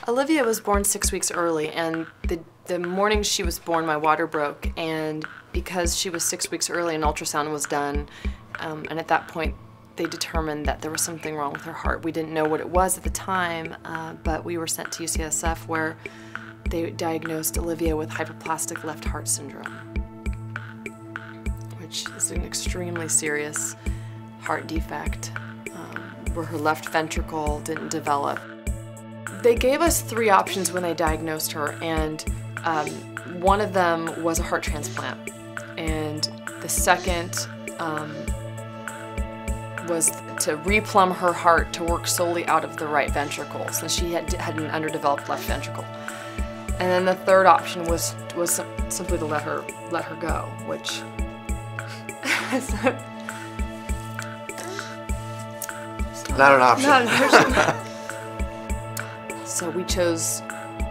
Olivia was born 6 weeks early, and the morning she was born, my water broke, and because she was 6 weeks early, an ultrasound was done, and at that point they determined that there was something wrong with her heart. We didn't know what it was at the time, but we were sent to UCSF where they diagnosed Olivia with hyperplastic left heart syndrome, which is an extremely serious heart defect where her left ventricle didn't develop. They gave us 3 options when they diagnosed her, and one of them was a heart transplant, and the second was to replumb her heart to work solely out of the right ventricle, since she had an underdeveloped left ventricle. And then the third option was simply to let her go, which not an option. Not an option. So we chose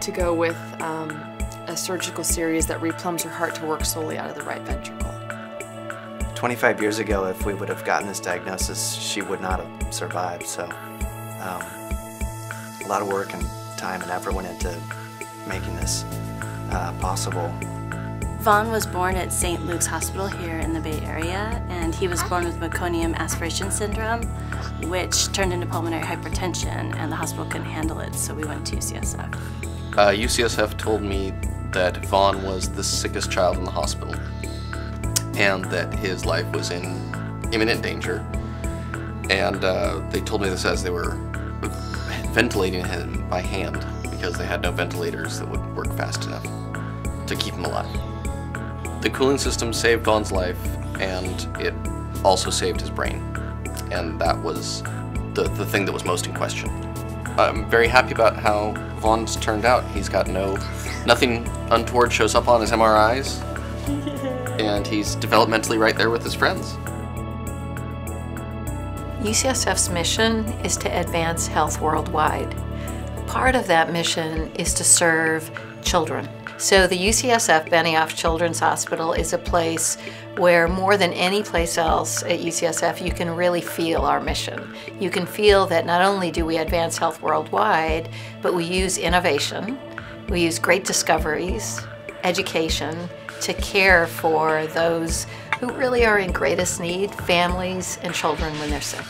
to go with a surgical series that replumbs her heart to work solely out of the right ventricle. 25 years ago, if we would have gotten this diagnosis, she would not have survived. So a lot of work and time and effort went into making this possible. Vaughn was born at St. Luke's Hospital here in the Bay Area, and he was born with meconium aspiration syndrome, which turned into pulmonary hypertension, and the hospital couldn't handle it, so we went to UCSF. UCSF told me that Vaughn was the sickest child in the hospital, and that his life was in imminent danger. And they told me this as they were ventilating him by hand, because they had no ventilators that would work fast enough to keep him alive. The cooling system saved Vaughn's life, and it also saved his brain. And that was the thing that was most in question. I'm very happy about how Vaughn's turned out. He's got nothing untoward shows up on his MRIs, and he's developmentally right there with his friends. UCSF's mission is to advance health worldwide. Part of that mission is to serve children. So the UCSF Benioff Children's Hospital is a place where more than any place else at UCSF you can really feel our mission. You can feel that not only do we advance health worldwide, but we use innovation, we use great discoveries, education, to care for those who really are in greatest need, families and children when they're sick.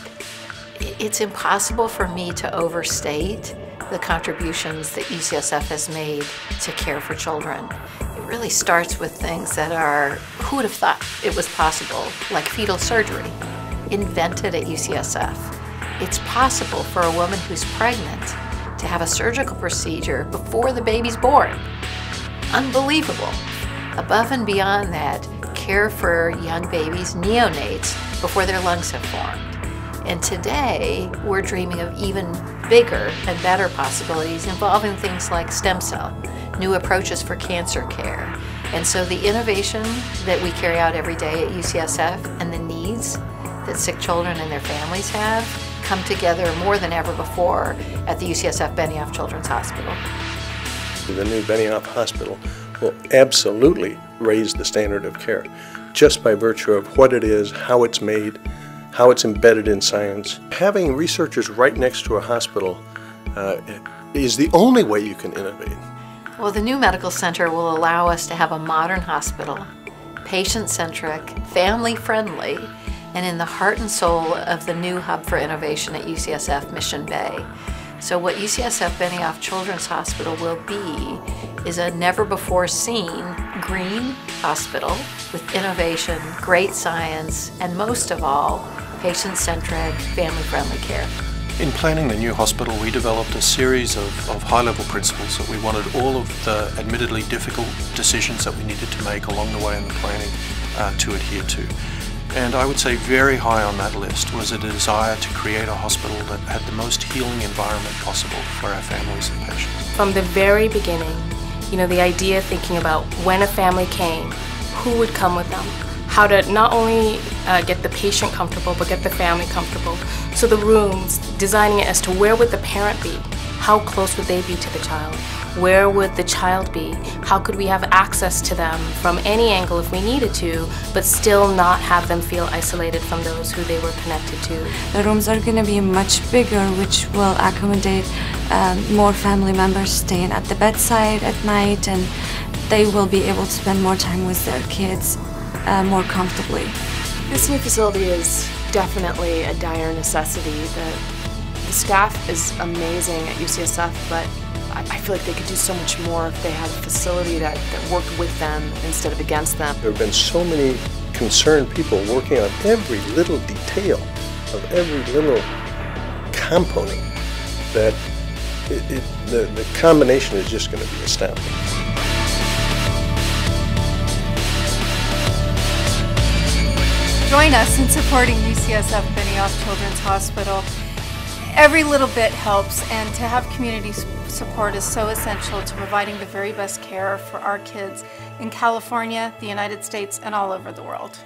It's impossible for me to overstate the contributions that UCSF has made to care for children. It really starts with things that are, who would have thought it was possible, like fetal surgery, invented at UCSF. It's possible for a woman who's pregnant to have a surgical procedure before the baby's born. Unbelievable. Above and beyond that, care for young babies, neonates, before their lungs have formed. And today, we're dreaming of even bigger and better possibilities involving things like stem cell, new approaches for cancer care. And so the innovation that we carry out every day at UCSF and the needs that sick children and their families have come together more than ever before at the UCSF Benioff Children's Hospital. The new Benioff Hospital will absolutely raise the standard of care just by virtue of what it is, how it's made, how it's embedded in science. Having researchers right next to a hospital is the only way you can innovate. Well, the new medical center will allow us to have a modern hospital, patient-centric, family-friendly, and in the heart and soul of the new hub for innovation at UCSF Mission Bay. So what UCSF Benioff Children's Hospital will be is a never-before-seen green hospital with innovation, great science, and most of all, patient-centric, family-friendly care. In planning the new hospital, we developed a series of high-level principles that we wanted all of the admittedly difficult decisions that we needed to make along the way in the planning to adhere to. And I would say very high on that list was a desire to create a hospital that had the most healing environment possible for our families and patients. From the very beginning, the idea thinking about when a family came, who would come with them, how to not only get the patient comfortable, but get the family comfortable. So the rooms, designing it as to where would the parent be, how close would they be to the child, Where would the child be? How could we have access to them from any angle if we needed to, but still not have them feel isolated from those who they were connected to? The rooms are going to be much bigger, which will accommodate more family members staying at the bedside at night, and they will be able to spend more time with their kids more comfortably. This new facility is definitely a dire necessity. The staff is amazing at UCSF, but I feel like they could do so much more if they had a facility that worked with them instead of against them. There have been so many concerned people working on every little detail of every little component that the combination is just going to be astounding. Join us in supporting UCSF Benioff Children's Hospital. Every little bit helps, and to have community support is so essential to providing the very best care for our kids in California, the United States, and all over the world.